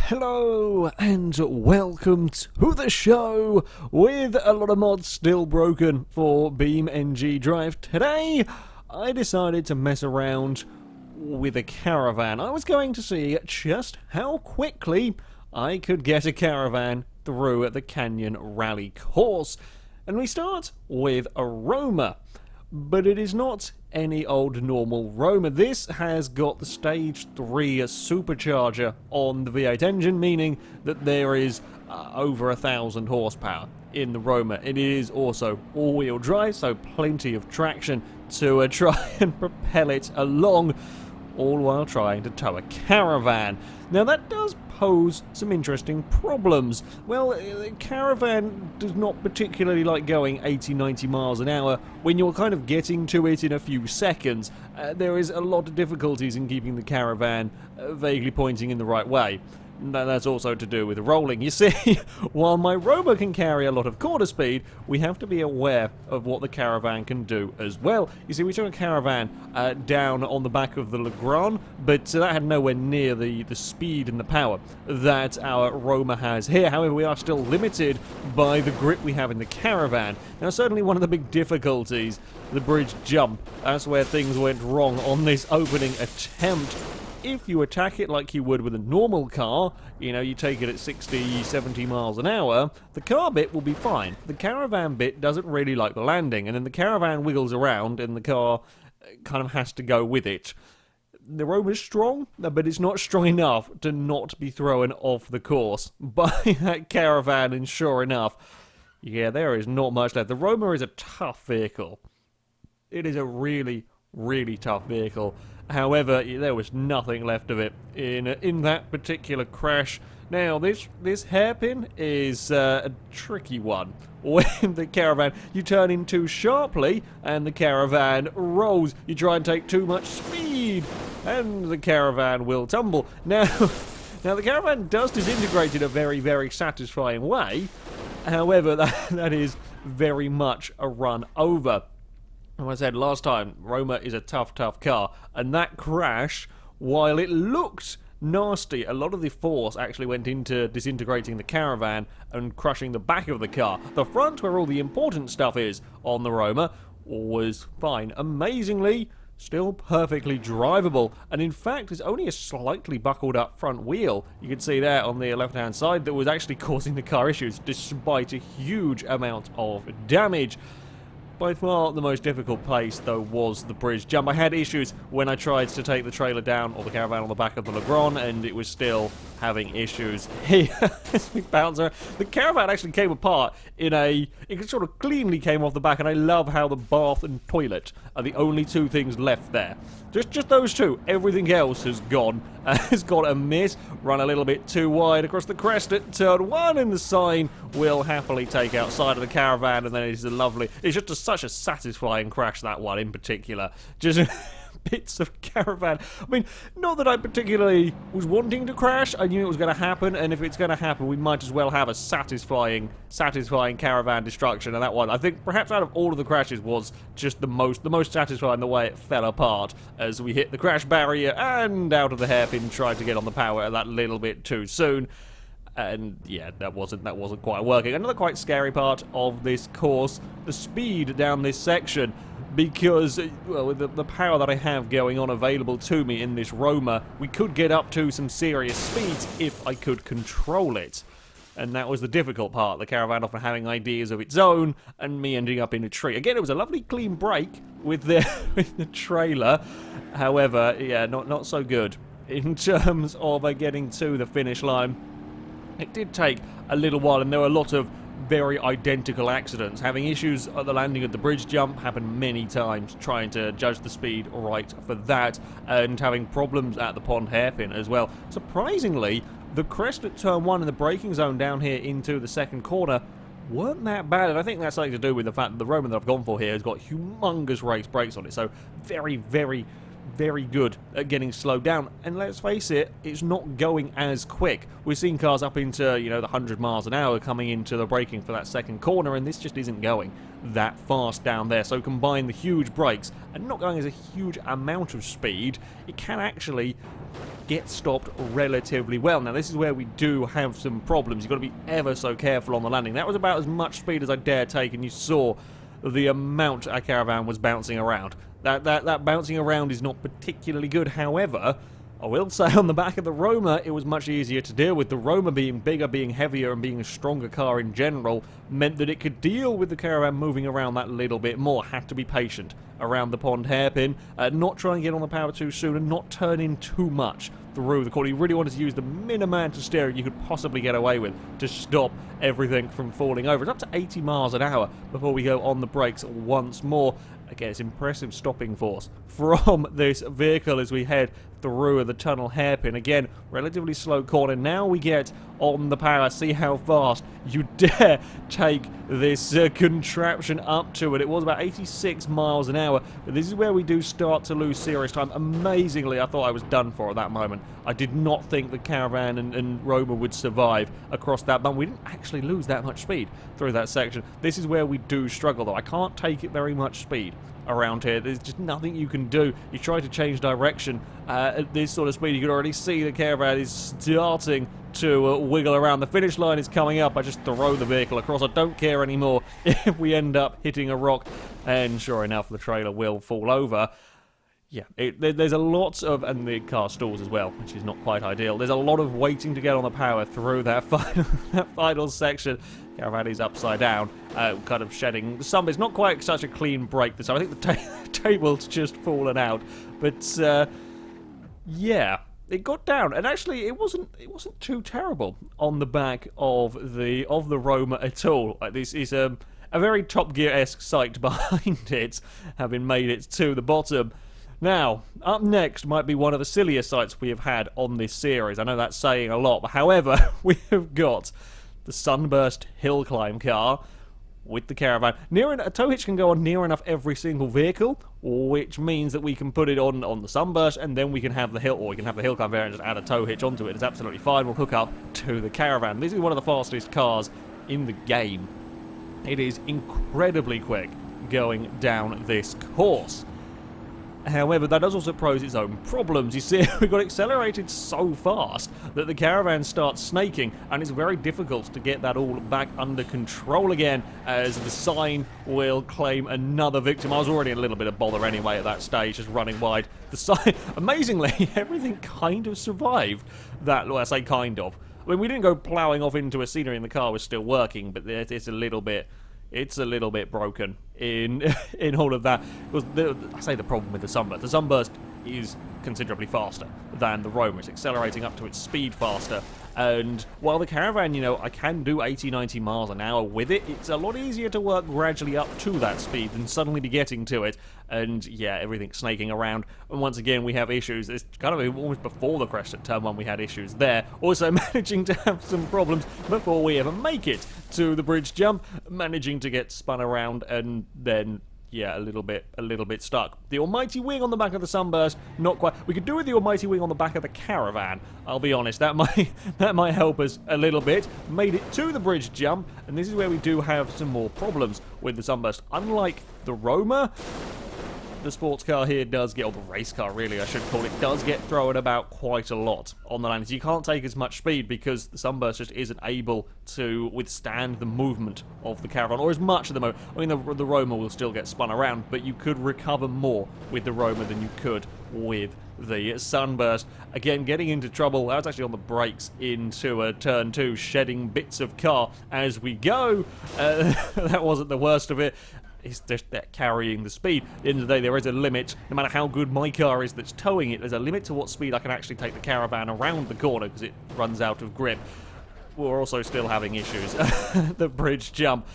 Hello and welcome to the show with a lot of mods still broken for BeamNG Drive. Today I decided to mess around with a caravan. I was going to see just how quickly I could get a caravan through the Canyon Rally course. And we start with a Roma. But it is not any old normal Roma. This has got the Stage 3 supercharger on the V8 engine, meaning that there is over 1,000 horsepower in the Roma. It is also all-wheel drive, so plenty of traction to try and propel it along, all while trying to tow a caravan. Now that does pose some interesting problems. Well, the caravan does not particularly like going 80-90 miles an hour when you're kind of getting to it in a few seconds. There is a lot of difficulties in keeping the caravan vaguely pointing in the right way. That's also to do with rolling. You see, while my Roma can carry a lot of quarter speed, we have to be aware of what the caravan can do as well. You see, we took a caravan down on the back of the Legrand, but that had nowhere near the speed and the power that our Roma has here. However, we are still limited by the grip we have in the caravan. Now, certainly one of the big difficulties, the bridge jump. That's where things went wrong on this opening attempt. If you attack it like you would with a normal car, you know, you take it at 60, 70 miles an hour, the car bit will be fine. The caravan bit doesn't really like the landing, and then the caravan wiggles around and the car kind of has to go with it. The Roma is strong, but it's not strong enough to not be thrown off the course by that caravan, and sure enough, yeah, there is not much left. The Roma is a tough vehicle. It is a really, really tough vehicle. However, there was nothing left of it in that particular crash. Now, this hairpin is a tricky one. When the caravan, you turn in too sharply, and the caravan rolls. You try and take too much speed, and the caravan will tumble. Now the caravan does disintegrate in a very, very satisfying way. However, that is very much a run over. Like I said last time, Roma is a tough car, and that crash, while it looked nasty, a lot of the force actually went into disintegrating the caravan and crushing the back of the car. The front, where all the important stuff is on the Roma, was fine. Amazingly, still perfectly drivable, and in fact, there's only a slightly buckled up front wheel, you can see there on the left-hand side, that was actually causing the car issues, despite a huge amount of damage. By far the most difficult place, though, was the bridge jump. I had issues when I tried to take the trailer down, or the caravan on the back of the Legrand, and it was still having issues here as we bounce around. The caravan actually came apart it sort of cleanly came off the back, and I love how the bath and toilet are the only two things left there. Just those two. Everything else has gone. Has got a miss, run a little bit too wide across the crest at turn 1, and the sign will happily take outside of the caravan, and then it's such a satisfying crash, that one in particular. Just bits of caravan. I mean, not that I particularly was wanting to crash. I knew it was going to happen, and if it's going to happen, we might as well have a satisfying caravan destruction. And that one, I think, perhaps out of all of the crashes, was just the most satisfying, the way it fell apart as we hit the crash barrier and out of the hairpin, tried to get on the power that little bit too soon. And yeah, that wasn't quite working. Another quite scary part of this course, the speed down this section, because, well, with the power that I have going on available to me in this Roma, we could get up to some serious speeds if I could control it. And that was the difficult part, the caravan often having ideas of its own, and me ending up in a tree. Again, it was a lovely clean break with the trailer. However, yeah, not so good in terms of getting to the finish line. It did take a little while, and there were a lot of very identical accidents. Having issues at the landing of the bridge jump happened many times, trying to judge the speed right for that, and having problems at the pond hairpin as well. Surprisingly, the crest at turn 1 in the braking zone down here into the second corner weren't that bad, and I think that's something to do with the fact that the Roman that I've gone for here has got humongous race brakes on it, so very, very, very good at getting slowed down. And let's face it, it's not going as quick. We're seeing cars up into, you know, the 100 miles an hour coming into the braking for that second corner, and this just isn't going that fast down there. So combine the huge brakes and not going as a huge amount of speed, it can actually get stopped relatively well. Now, this is where we do have some problems. You've got to be ever so careful on the landing. That was about as much speed as I dare take, and you saw the amount our Caravan was bouncing around. That bouncing around is not particularly good. However, I will say on the back of the Roma, it was much easier to deal with. The Roma being bigger, being heavier, and being a stronger car in general meant that it could deal with the Caravan moving around that little bit more. Had to be patient around the pond hairpin, not try and get on the power too soon, and not turn in too much through the corner. You really wanted to use the minimum amount of steering you could possibly get away with to stop everything from falling over. It's up to 80 miles an hour before we go on the brakes once more. Again, it's impressive stopping force from this vehicle as we head through the tunnel hairpin. Again, relatively slow corner. Now we get on the power. See how fast you dare take this contraption up to it. It was about 86 miles an hour, but this is where we do start to lose serious time. Amazingly, I thought I was done for at that moment. I did not think the Caravan and Roma would survive across that bump. We didn't actually lose that much speed through that section. This is where we do struggle, though. I can't take it very much speed around here. There's just nothing you can do. You try to change direction at this sort of speed. You can already see the Caravan is starting to wiggle around. The finish line is coming up. I just throw the vehicle across. I don't care anymore if we end up hitting a rock, and sure enough, the trailer will fall over. Yeah, there's a lot of, and the car stalls as well, which is not quite ideal. There's a lot of waiting to get on the power through that final section. Caravan is upside down, kind of shedding some. It's not quite such a clean break this time. I think the table's just fallen out, but yeah, it got down, and actually it wasn't too terrible on the back of the Roma at all. This is a very Top Gear-esque sight behind it, having made it to the bottom. Now, up next might be one of the sillier sights we have had on this series. I know that's saying a lot, but however, we have got the Sunburst hill climb car with the Caravan. A tow hitch can go on near enough every single vehicle, which means that we can put it on the Sunburst, and then we can have the hill, or we can have the hill climb variant and just add a tow hitch onto it. It's absolutely fine. We'll hook up to the Caravan. This is one of the fastest cars in the game. It is incredibly quick going down this course. However, that does also pose its own problems. You see, we got accelerated so fast that the Caravan starts snaking, and it's very difficult to get that all back under control again, as the sign will claim another victim. I was already in a little bit of bother anyway at that stage, just running wide. The sign, amazingly, everything kind of survived that. Well, I say kind of. I mean, we didn't go ploughing off into a scenery, and the car was still working, but it's a little bit broken in all of that. Because I say the problem with the Sunburst. The Sunburst is considerably faster than the Roma. It's accelerating up to its speed faster. And while the Caravan, you know, I can do 80, 90 miles an hour with it, it's a lot easier to work gradually up to that speed than suddenly be getting to it. And yeah, everything's snaking around. And once again, we have issues. It's kind of almost before the crash at turn 1 we had issues there. Also managing to have some problems before we ever make it to the bridge jump. Managing to get spun around and then, yeah, a little bit stuck. The almighty wing on the back of the Sunburst, not quite. We could do with the almighty wing on the back of the Caravan. I'll be honest, that might help us a little bit. Made it to the bridge jump, and this is where we do have some more problems with the Sunburst. Unlike the Roma, the sports car here does get, or the race car really I should call it, does get thrown about quite a lot on the landings. You can't take as much speed because the Sunburst just isn't able to withstand the movement of the Caravan, or as much of the movement. I mean, the Roma will still get spun around, but you could recover more with the Roma than you could with the Sunburst. Again, getting into trouble. That was actually on the brakes into turn 2, shedding bits of car as we go. That wasn't the worst of it. It's just that carrying the speed. At the end of the day, there is a limit. No matter how good my car is that's towing it, there's a limit to what speed I can actually take the Caravan around the corner because it runs out of grip. We're also still having issues. The bridge jump.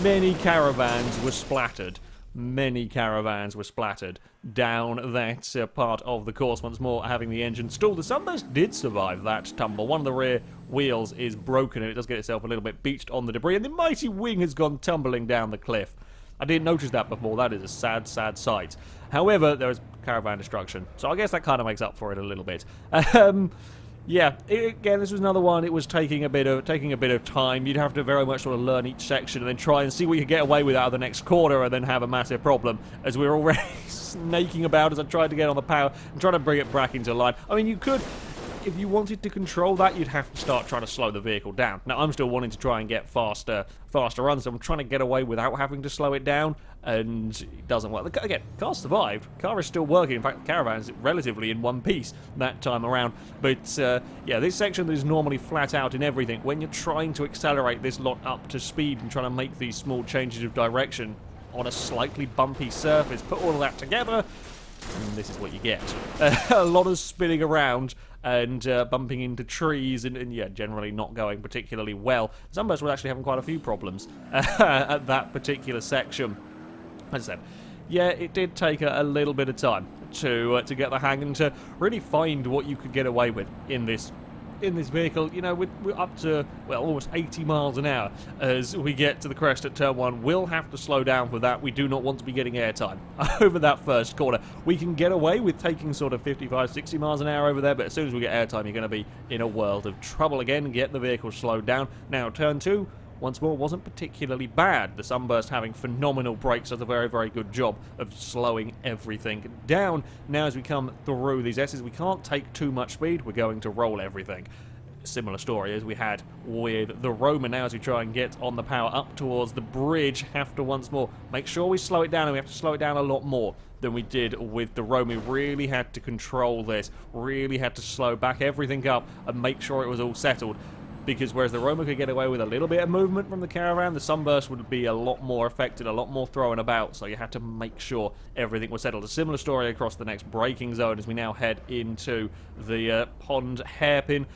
Many Caravans were splattered. Many Caravans were splattered down that part of the course. Once more, having the engine stalled. The Sunburst did survive that tumble. One of the rear wheels is broken, and it does get itself a little bit beached on the debris, and the mighty wing has gone tumbling down the cliff. I didn't notice that before. That is a sad, sad sight. However, there is Caravan destruction, so I guess that kind of makes up for it a little bit. Yeah, again, this was another one. It was taking a bit of time. You'd have to very much sort of learn each section and then try and see what you could get away with out of the next corner, and then have a massive problem as we were already snaking about as I tried to get on the power and trying to bring it back into line. I mean, you could, if you wanted to control that, you'd have to start trying to slow the vehicle down. Now, I'm still wanting to try and get faster runs, so I'm trying to get away without having to slow it down, and it doesn't work. Again, car survived. Car is still working. In fact, the Caravan is relatively in one piece that time around. But, yeah, this section that is normally flat out in everything, when you're trying to accelerate this lot up to speed and trying to make these small changes of direction on a slightly bumpy surface, put all of that together, and this is what you get. A lot of spinning around and bumping into trees and yeah, generally not going particularly well. Sunburst was actually having quite a few problems at that particular section. As I said, yeah, it did take a little bit of time to get the hang and to really find what you could get away with in this vehicle. You know, we're up to, well, almost 80 miles an hour as we get to the crest at turn 1. We'll have to slow down for that. We do not want to be getting airtime over that first corner. We can get away with taking sort of 55, 60 miles an hour over there, but as soon as we get airtime, you're going to be in a world of trouble again. Get the vehicle slowed down. Now, turn 2, once more, wasn't particularly bad. The Sunburst having phenomenal brakes does a very, very good job of slowing everything down. Now, as we come through these S's, we can't take too much speed. We're going to roll everything. Similar story as we had with the Roma. Now, as we try and get on the power up towards the bridge, have to once more make sure we slow it down, and we have to slow it down a lot more than we did with the Roma. We really had to control this, really had to slow back everything up and make sure it was all settled. Because whereas the Roma could get away with a little bit of movement from the Caravan, the Sunburst would be a lot more affected, a lot more thrown about, so you had to make sure everything was settled. A similar story across the next braking zone as we now head into the pond hairpin.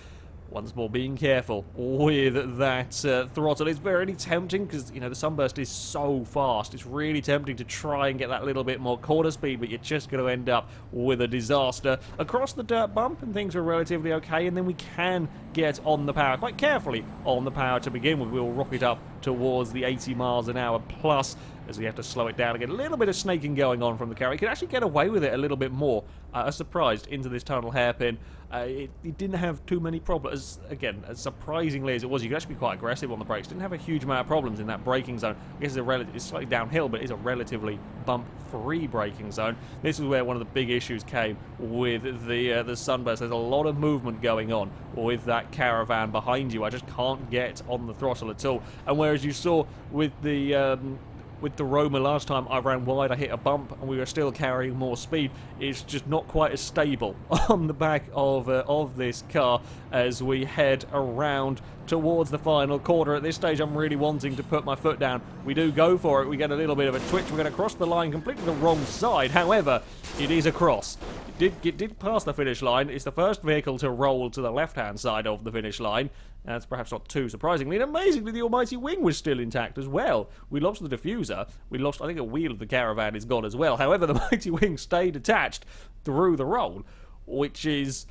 Once more, being careful with that throttle. It's very tempting because, you know, the Sunburst is so fast. It's really tempting to try and get that little bit more corner speed, but you're just going to end up with a disaster. Across the dirt bump, and things are relatively okay, and then we can get on the power, quite carefully on the power to begin with. We'll rocket up towards the 80 miles an hour plus as we have to slow it down again. A little bit of snaking going on from the Caravan. You can actually get away with it a little bit more. I was surprised into this tunnel hairpin. It didn't have too many problems. Again, as surprisingly as it was, you could actually be quite aggressive on the brakes. Didn't have a huge amount of problems in that braking zone. I guess it's slightly downhill, but it's a relatively bump-free braking zone. This is where one of the big issues came with the Sunburst. There's a lot of movement going on with that Caravan behind you. I just can't get on the throttle at all. And whereas you saw with the Roma last time, I ran wide, I hit a bump, and we were still carrying more speed. It's just not quite as stable on the back of this car as we head around towards the final quarter. At this stage, I'm really wanting to put my foot down. We do go for it. We get a little bit of a twitch. We're going to cross the line completely the wrong side. However, it is a cross. It did pass the finish line. It's the first vehicle to roll to the left-hand side of the finish line. That's perhaps not too surprisingly. And amazingly, the almighty wing was still intact as well. We lost the diffuser. We lost, I think, a wheel of the Caravan is gone as well. However, the mighty wing stayed attached through the roll, which is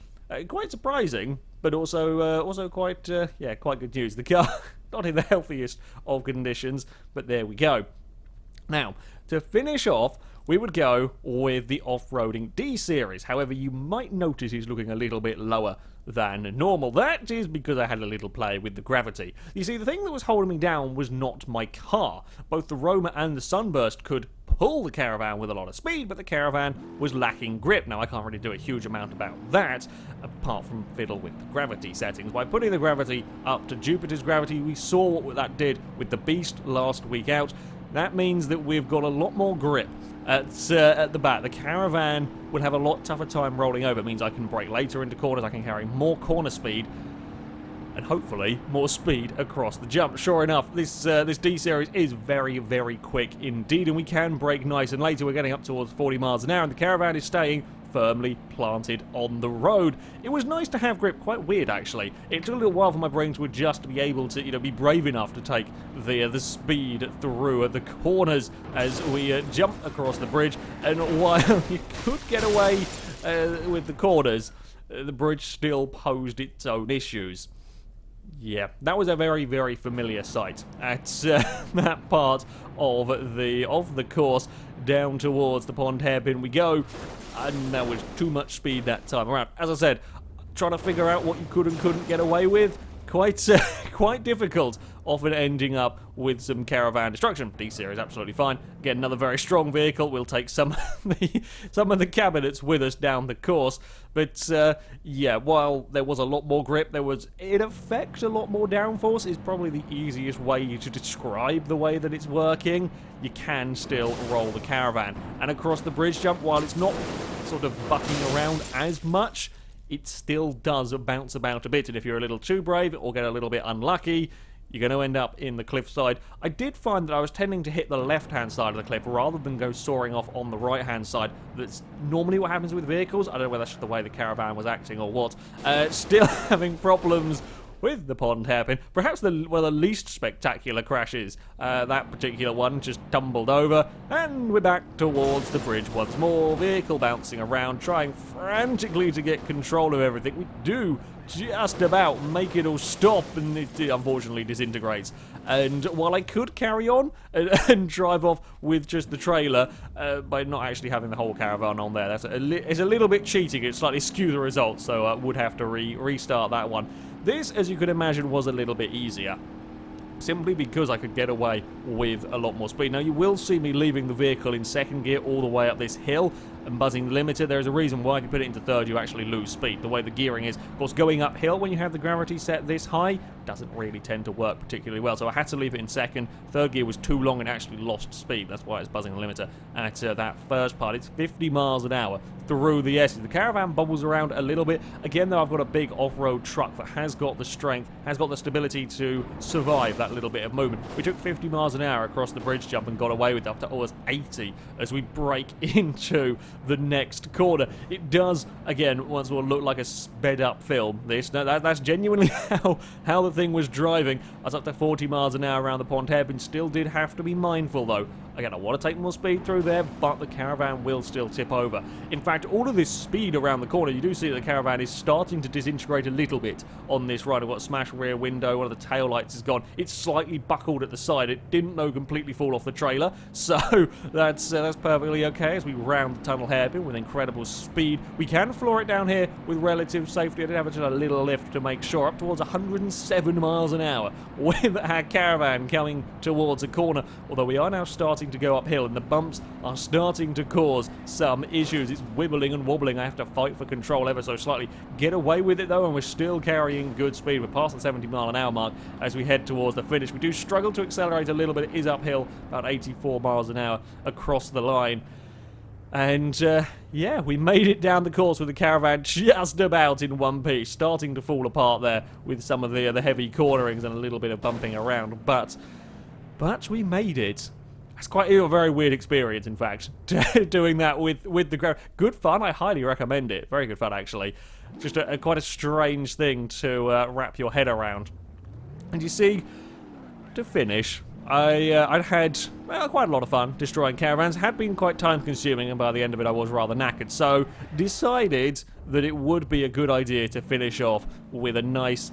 quite surprising, but also quite good news. The car not in the healthiest of conditions, but there we go. Now, to finish off, we would go with the off-roading D-Series. However, you might notice he's looking a little bit lower than normal. That is because I had a little play with the gravity. You see, the thing that was holding me down was not my car. Both the Roma and the Sunburst could pull the Caravan with a lot of speed, but the Caravan was lacking grip. Now, I can't really do a huge amount about that, apart from fiddle with the gravity settings. By putting the gravity up to Jupiter's gravity, we saw what that did with the Beast last week out. That means that we've got a lot more grip at the back. The Caravan would have a lot tougher time rolling over. It means I can brake later into corners, I can carry more corner speed, and hopefully more speed across the jump. Sure enough, this D-Series is very, very quick indeed, and we can brake nice and later. We're getting up towards 40 miles an hour, and the Caravan is staying firmly planted on the road. It was nice to have grip, quite weird actually. It took a little while for my brain to adjust to be able to, be brave enough to take the speed through the corners as we jump across the bridge. And while you could get away with the corners, the bridge still posed its own issues. Yeah, that was a very, very familiar sight at that part of the course. Down towards the pond hairpin we go, and that was too much speed that time around. As I said, trying to figure out what you could and couldn't get away with, quite difficult often ending up with some Caravan destruction. D-Series, absolutely fine. Again, another very strong vehicle. We'll take some of the cabinets with us down the course. But, yeah, while there was a lot more grip, there was, in effect, a lot more downforce. Is probably the easiest way to describe the way that it's working. You can still roll the Caravan. And across the bridge jump, while it's not sort of bucking around as much, it still does bounce about a bit. And if you're a little too brave or get a little bit unlucky, you're going to end up in the cliffside. I did find that I was tending to hit the left-hand side of the cliff rather than go soaring off on the right-hand side. That's normally what happens with vehicles. I don't know whether that's just the way the Caravan was acting or what. Still having problems with the pond hairpin. Perhaps the least spectacular crashes. That particular one just tumbled over, and we're back towards the bridge once more. Vehicle bouncing around, trying frantically to get control of everything. We do just about make it all stop, and it unfortunately disintegrates. And while I could carry on and drive off with just the trailer by not actually having the whole Caravan on there, it's a little bit cheating. It slightly skew the results, so I would have to restart that one. This, as you could imagine, was a little bit easier, simply because I could get away with a lot more speed. Now, you will see me leaving the vehicle in second gear all the way up this hill and buzzing the limiter. There is a reason why I can put it into third, you actually lose speed. The way the gearing is, of course, going uphill when you have the gravity set this high doesn't really tend to work particularly well. So I had to leave it in second. Third gear was too long and actually lost speed. That's why it's buzzing the limiter at that first part. It's 50 miles an hour through the S's. The Caravan bubbles around a little bit. Again, though, I've got a big off-road truck that has got the strength, has got the stability to survive that little bit of movement. We took 50 miles an hour across the bridge jump and got away with up to almost 80 as we break into the next corner. It does, again, once more look like a sped up film. That's genuinely how the thing was driving. I was up to 40 miles an hour around the pond hairpin. Still did have to be mindful, though. Again, I want to take more speed through there, but the Caravan will still tip over. In fact, all of this speed around the corner, you do see that the Caravan is starting to disintegrate a little bit on this ride. I've got a smashed rear window, one of the tail lights is gone. It's slightly buckled at the side. It didn't, though, completely fall off the trailer, so that's perfectly okay as we round the tunnel hairpin with incredible speed. We can floor it down here with relative safety. I did have just a little lift to make sure, up towards 107 miles an hour with our Caravan coming towards a corner, although we are now starting to go uphill and the bumps are starting to cause some issues. It's wibbling and wobbling. I have to fight for control ever so slightly. Get away with it, though, and we're still carrying good speed. We're past the 70 mile an hour mark as we head towards the finish. We do struggle to accelerate a little bit. It is uphill, about 84 miles an hour across the line. And, yeah, we made it down the course with the Caravan just about in one piece, starting to fall apart there with some of the heavy cornerings and a little bit of bumping around. But we made it. It's quite a very weird experience, in fact, doing that with the Caravan. Good fun. I highly recommend it. Very good fun, actually. Just quite a strange thing to wrap your head around. And you see, to finish, I'd had quite a lot of fun destroying Caravans. Had been quite time-consuming, and by the end of it, I was rather knackered. So decided that it would be a good idea to finish off with a nice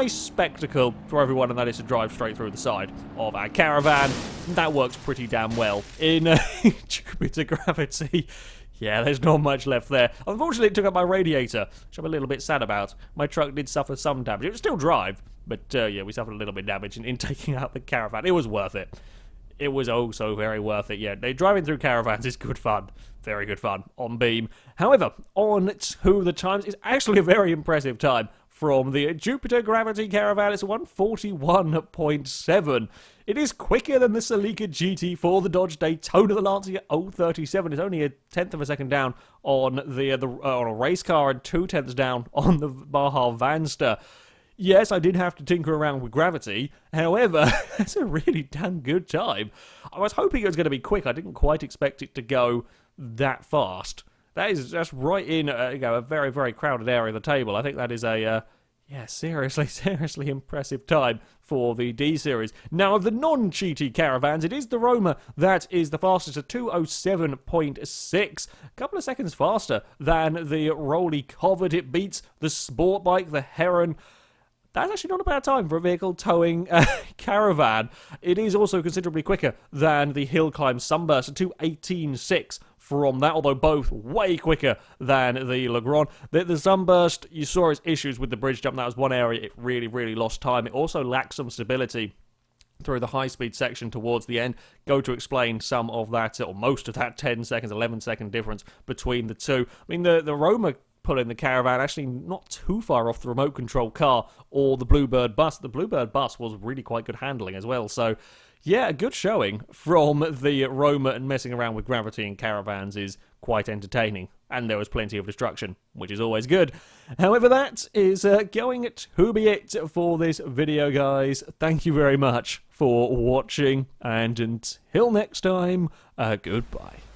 spectacle for everyone, and that is to drive straight through the side of our Caravan. That works pretty damn well in Jupiter gravity. Yeah, there's not much left there. Unfortunately, it took up my radiator, which I'm a little bit sad about. My truck did suffer some damage. It would still drive, but yeah, we suffered a little bit of damage in taking out the Caravan. It was worth it. It was also very worth it, yeah. Driving through Caravans is good fun. Very good fun on Beam. However, on to the times, it's actually a very impressive time from the Jupiter Gravity Caravan. It's 141.7. It is quicker than the Celica GT4, the Dodge Daytona, the Lancia 037. It's only a tenth of a second down on on a race car and 2/10 down on the Baja Vanster. Yes, I did have to tinker around with gravity. However, it's a really damn good time. I was hoping it was going to be quick. I didn't quite expect it to go that fast. That's right in a very, very crowded area of the table. I think that is a seriously impressive time for the D-Series. Now, of the non-cheaty Caravans, it is the Roma that is the fastest at 2:07.6. A couple of seconds faster than the Rolly Covet. It beats the Sport Bike, the Heron. That's actually not a bad time for a vehicle towing a Caravan. It is also considerably quicker than the Hill Climb Sunburst at 2:18.6 from that, although both way quicker than the Legrand. The Sunburst, you saw its issues with the bridge jump. That was one area it really lost time. It also lacked some stability through the high-speed section towards the end. Go to explain some of that, or most of that 10 seconds, 11-second difference between the two. I mean, the Roma pulling the Caravan actually not too far off the remote control car or the Bluebird bus. The Bluebird bus was really quite good handling as well, so yeah, a good showing from the Roma, and messing around with gravity and Caravans is quite entertaining. And there was plenty of destruction, which is always good. However, that is going to be it for this video, guys. Thank you very much for watching, and until next time, goodbye.